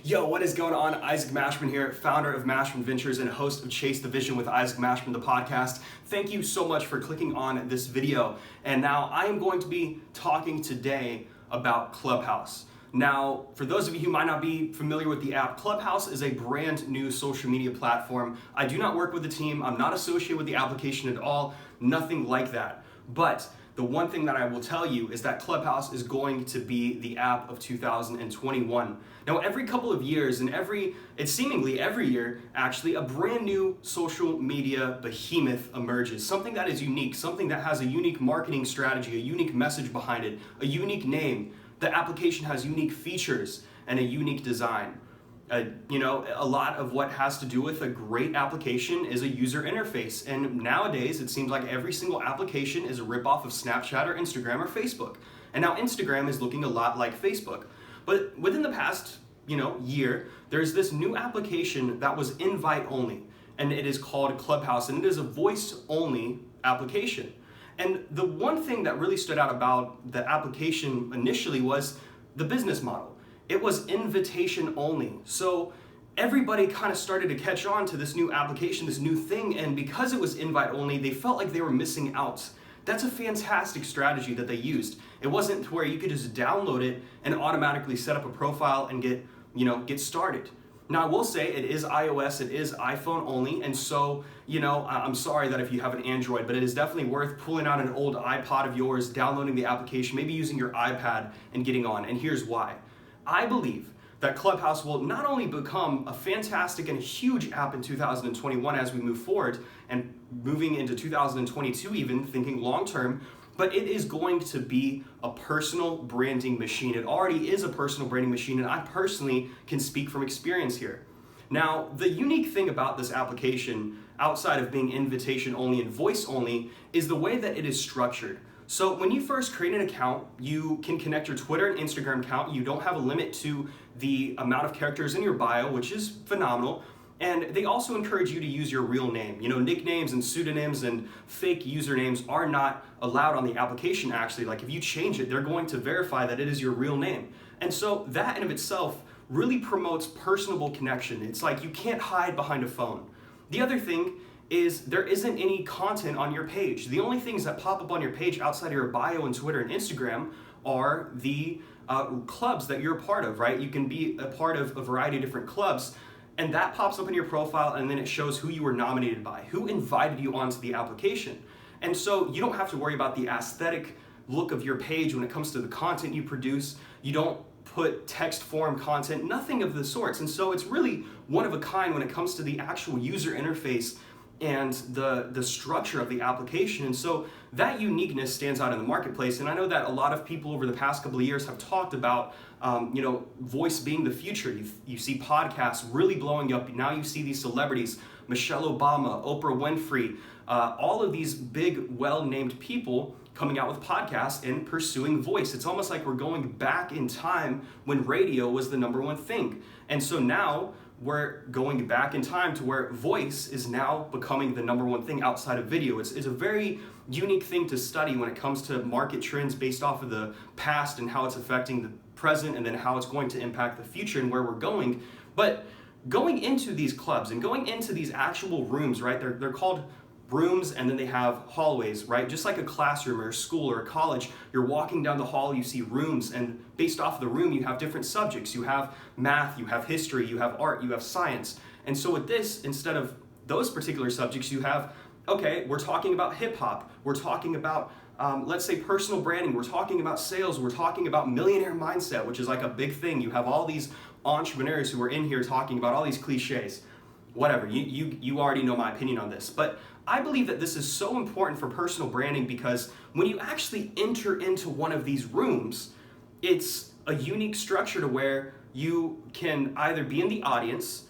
Yo, what is going on? Isaac Mashman here, founder of Mashman Ventures and host of Chase the Vision with Isaac Mashman, the podcast. Thank you so much for clicking on this video. And now I am going to be talking today about Clubhouse. Now, for those of you who might not be familiar with the app, Clubhouse is a brand new social media platform. I do not work with the team. I'm not associated with the application at all. Nothing like that. But the one thing that I will tell you is that Clubhouse is going to be the app of 2021. Now, every couple of years and it's seemingly every year, actually, a brand new social media behemoth emerges. Something that is unique, something that has a unique marketing strategy, a unique message behind it, a unique name. The application has unique features and a unique design. A lot of what has to do with a great application is a user interface. And nowadays, it seems like every single application is a ripoff of Snapchat or Instagram or Facebook. And now Instagram is looking a lot like Facebook. But within the past, year, there's this new application that was invite only. And it is called Clubhouse. And it is a voice only application. And the one thing that really stood out about the application initially was the business model. It was invitation only. So everybody kind of started to catch on to this new application, this new thing, and because it was invite only, they felt like they were missing out. That's a fantastic strategy that they used. It wasn't to where you could just download it and automatically set up a profile and get started. Now, I will say it is iOS, it is iPhone only, and so, I'm sorry that if you have an Android, but it is definitely worth pulling out an old iPod of yours, downloading the application, maybe using your iPad and getting on, and here's why. I believe that Clubhouse will not only become a fantastic and a huge app in 2021 as we move forward and moving into 2022 even, thinking long term, but it is going to be a personal branding machine. It already is a personal branding machine, and I personally can speak from experience here. Now, the unique thing about this application, outside of being invitation only and voice only, is the way that it is structured. So when you first create an account, you can connect your Twitter and Instagram account. You don't have a limit to the amount of characters in your bio, which is phenomenal. And they also encourage you to use your real name. Nicknames and pseudonyms and fake usernames are not allowed on the application, actually. Like if you change it, they're going to verify that it is your real name. And so that in of itself really promotes personable connection. It's like you can't hide behind a phone. The other thing is there isn't any content on your page. The only things that pop up on your page outside of your bio and Twitter and Instagram are the clubs that you're a part of, right? You can be a part of a variety of different clubs, and that pops up in your profile, and then it shows who you were nominated by, who invited you onto the application. And so you don't have to worry about the aesthetic look of your page when it comes to the content you produce. You don't put text form content, nothing of the sorts. And so it's really one of a kind when it comes to the actual user interface and the structure of the application. And so that uniqueness stands out in the marketplace. And I know that a lot of people over the past couple of years have talked about voice being the future. You see podcasts really blowing up. Now you see these celebrities, Michelle Obama, Oprah Winfrey, all of these big, well-named people coming out with podcasts and pursuing voice. It's almost like we're going back in time when radio was the number one thing. And so now we're going back in time to where voice is now becoming the number one thing outside of video. It's a very unique thing to study when it comes to market trends based off of the past and how it's affecting the present and then how it's going to impact the future and where we're going. But going into these clubs and going into these actual rooms, right? They're called rooms, and then they have hallways, right? Just like a classroom or a school or a college, you're walking down the hall, you see rooms, and based off of the room, you have different subjects. You have math, you have history, you have art, you have science. And so with this, instead of those particular subjects, you have, okay, we're talking about hip hop, we're talking about, let's say personal branding, we're talking about sales, we're talking about millionaire mindset, which is like a big thing. You have all these entrepreneurs who are in here talking about all these cliches. Whatever, you already know my opinion on this. But I believe that this is so important for personal branding because when you actually enter into one of these rooms, it's a unique structure to where you can either be in the audience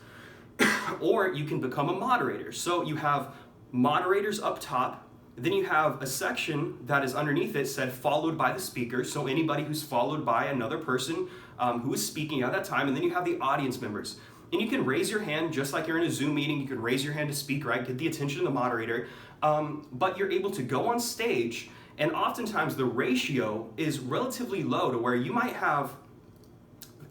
or you can become a moderator. So you have moderators up top, then you have a section that is underneath it said followed by the speaker, so anybody who's followed by another person who is speaking at that time, and then you have the audience members. And you can raise your hand just like you're in a Zoom meeting. You can raise your hand to speak, right? Get the attention of the moderator. But you're able to go on stage, and oftentimes the ratio is relatively low to where you might have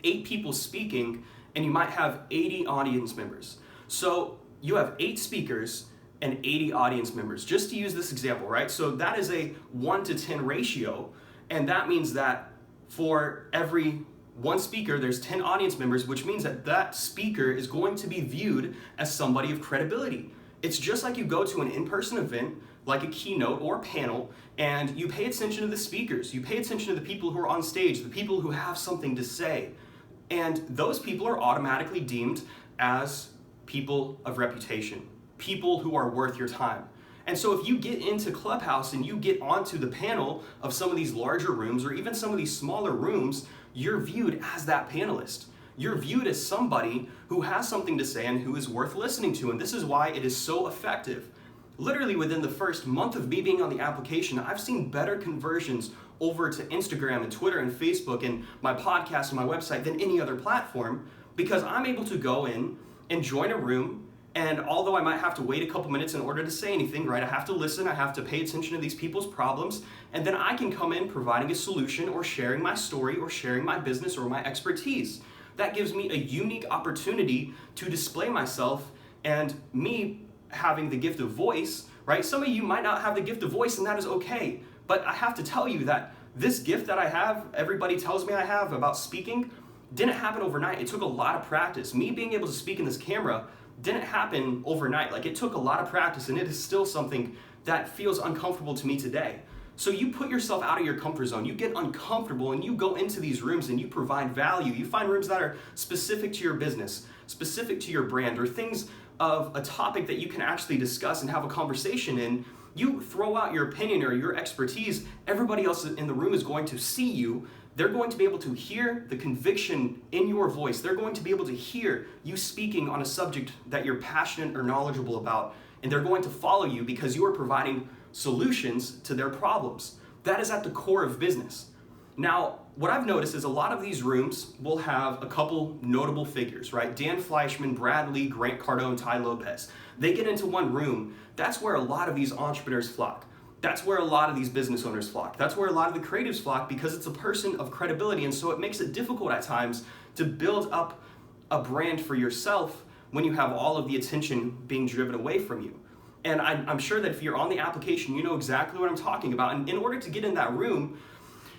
8 people speaking and you might have 80 audience members. So you have 8 speakers and 80 audience members, just to use this example, right? So that is a 1-to-10 ratio, and that means that for every 1 speaker, there's 10 audience members, which means that that speaker is going to be viewed as somebody of credibility. It's just like you go to an in-person event, like a keynote or a panel, and you pay attention to the speakers. You pay attention to the people who are on stage, the people who have something to say. And those people are automatically deemed as people of reputation, people who are worth your time. And so if you get into Clubhouse and you get onto the panel of some of these larger rooms or even some of these smaller rooms, you're viewed as that panelist. You're viewed as somebody who has something to say and who is worth listening to. And this is why it is so effective. Literally within the first month of me being on the application, I've seen better conversions over to Instagram and Twitter and Facebook and my podcast and my website than any other platform, because I'm able to go in and join a room. And although I might have to wait a couple minutes in order to say anything, right? I have to listen, I have to pay attention to these people's problems, and then I can come in providing a solution or sharing my story or sharing my business or my expertise. That gives me a unique opportunity to display myself, and me having the gift of voice, right? Some of you might not have the gift of voice, and that is okay. But I have to tell you that this gift that I have, everybody tells me I have about speaking, didn't happen overnight. It took a lot of practice. Me being able to speak in this camera didn't happen overnight. Like, it took a lot of practice, and it is still something that feels uncomfortable to me today. So you put yourself out of your comfort zone, you get uncomfortable, and you go into these rooms and you provide value. You find rooms that are specific to your business, specific to your brand, or things of a topic that you can actually discuss and have a conversation in. You throw out your opinion or your expertise, everybody else in the room is going to see you. They're going to be able to hear the conviction in your voice. They're going to be able to hear you speaking on a subject that you're passionate or knowledgeable about, and they're going to follow you because you are providing solutions to their problems. That is at the core of business. Now, what I've noticed is a lot of these rooms will have a couple notable figures, right? Dan Fleischman, Brad Lee, Grant Cardone, Ty Lopez. They get into one room. That's where a lot of these entrepreneurs flock. That's where a lot of these business owners flock. That's where a lot of the creatives flock, because it's a person of credibility. And so it makes it difficult at times to build up a brand for yourself when you have all of the attention being driven away from you. And I'm sure that if you're on the application, you know exactly what I'm talking about. And in order to get in that room,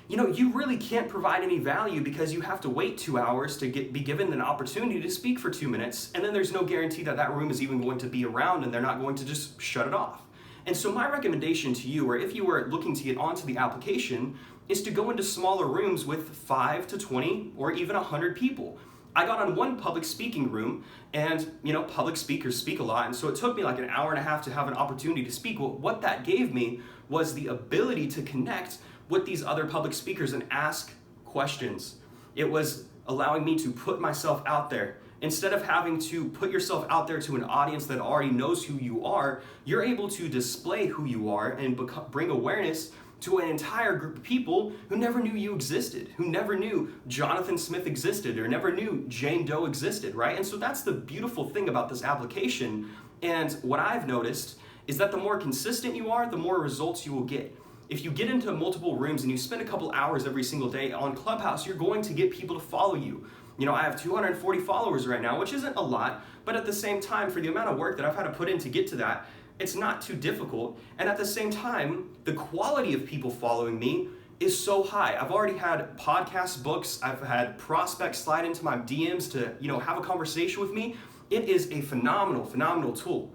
you really can't provide any value, because you have to wait 2 hours to be given an opportunity to speak for 2 minutes. And then there's no guarantee that that room is even going to be around, and they're not going to just shut it off. And so my recommendation to you, or if you were looking to get onto the application, is to go into smaller rooms with 5 to 20 or even 100 people. I got on one public speaking room, and public speakers speak a lot, and so it took me like an hour and a half to have an opportunity to speak. Well, what that gave me was the ability to connect with these other public speakers and ask questions. It was allowing me to put myself out there. Instead of having to put yourself out there to an audience that already knows who you are, you're able to display who you are and bring awareness to an entire group of people who never knew you existed, who never knew Jonathan Smith existed, or never knew Jane Doe existed, right? And so that's the beautiful thing about this application. And what I've noticed is that the more consistent you are, the more results you will get. If you get into multiple rooms and you spend a couple hours every single day on Clubhouse, you're going to get people to follow you. I have 240 followers right now, which isn't a lot, but at the same time, for the amount of work that I've had to put in to get to that, it's not too difficult. And at the same time, the quality of people following me is so high. I've already had podcast books. I've had prospects slide into my DMs to, have a conversation with me. It is a phenomenal, phenomenal tool.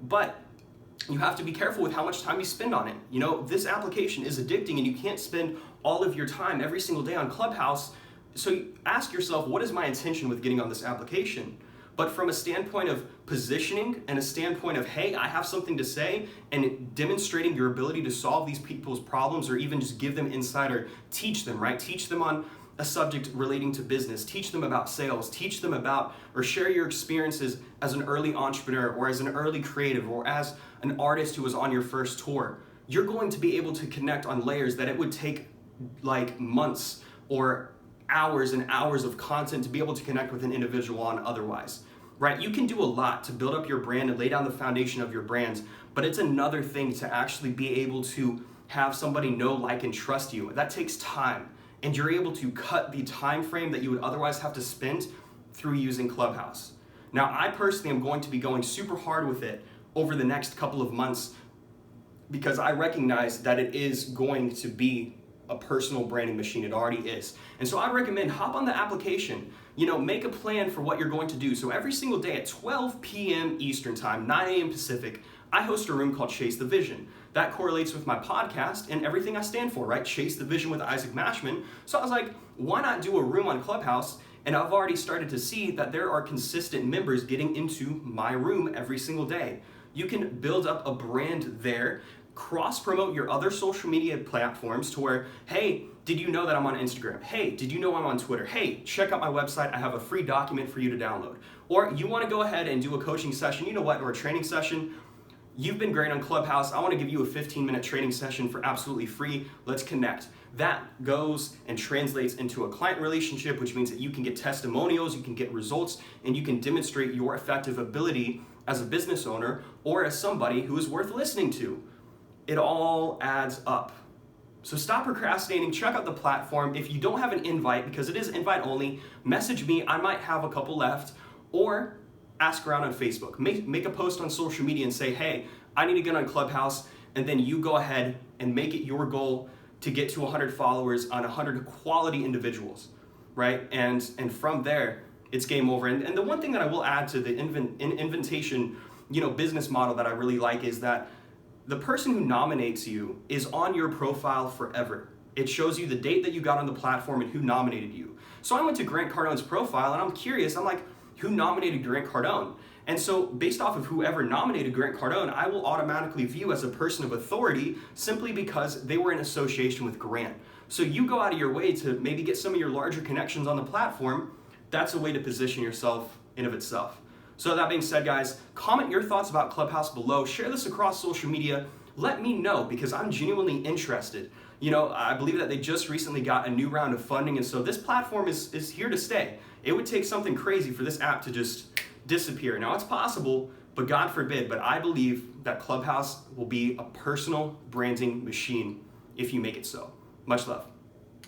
But you have to be careful with how much time you spend on it. This application is addicting, and you can't spend all of your time every single day on Clubhouse. So you ask yourself, what is my intention with getting on this application? But from a standpoint of positioning and a standpoint of, hey, I have something to say, and demonstrating your ability to solve these people's problems, or even just give them insight or teach them, right? Teach them on a subject relating to business, teach them about sales, teach them about, or share your experiences as an early entrepreneur, or as an early creative, or as an artist who was on your first tour. You're going to be able to connect on layers that it would take like months or hours and hours of content to be able to connect with an individual on otherwise, right? You can do a lot to build up your brand and lay down the foundation of your brand, but it's another thing to actually be able to have somebody know, like, and trust you. That takes time, and you're able to cut the time frame that you would otherwise have to spend through using Clubhouse. Now, I personally am going to be going super hard with it over the next couple of months because I recognize that it is going to be a personal branding machine. It already is. And so I recommend hop on the application, make a plan for what you're going to do. So every single day at 12 p.m. Eastern time, 9 a.m. Pacific, I host a room called Chase the Vision. That correlates with my podcast and everything I stand for, right? Chase the Vision with Isaac Mashman. So I was like, why not do a room on Clubhouse? And I've already started to see that there are consistent members getting into my room every single day. You can build up a brand there, cross-promote your other social media platforms to where, hey, did you know that I'm on Instagram? Hey, did you know I'm on Twitter? Hey, check out my website. I have a free document for you to download. Or you want to go ahead and do a coaching session, or a training session. You've been great on Clubhouse. I want to give you a 15-minute training session for absolutely free. Let's connect. That goes and translates into a client relationship, which means that you can get testimonials, you can get results, and you can demonstrate your effective ability as a business owner or as somebody who is worth listening to. It all adds up. So stop procrastinating, check out the platform. If you don't have an invite, because it is invite only, message me, I might have a couple left, or ask around on Facebook. Make a post on social media and say, hey, I need to get on Clubhouse, and then you go ahead and make it your goal to get to 100 followers on 100 quality individuals, right? And from there, it's game over. And the one thing that I will add to the invitation, business model that I really like is that the person who nominates you is on your profile forever. It shows you the date that you got on the platform and who nominated you. So I went to Grant Cardone's profile and I'm curious, I'm like, who nominated Grant Cardone? And so based off of whoever nominated Grant Cardone, I will automatically view as a person of authority simply because they were in association with Grant. So you go out of your way to maybe get some of your larger connections on the platform. That's a way to position yourself in of itself. So that being said, guys, comment your thoughts about Clubhouse below. Share this across social media. Let me know because I'm genuinely interested. I believe that they just recently got a new round of funding, and so this platform is here to stay. It would take something crazy for this app to just disappear. Now, it's possible, but God forbid, but I believe that Clubhouse will be a personal branding machine if you make it so. Much love.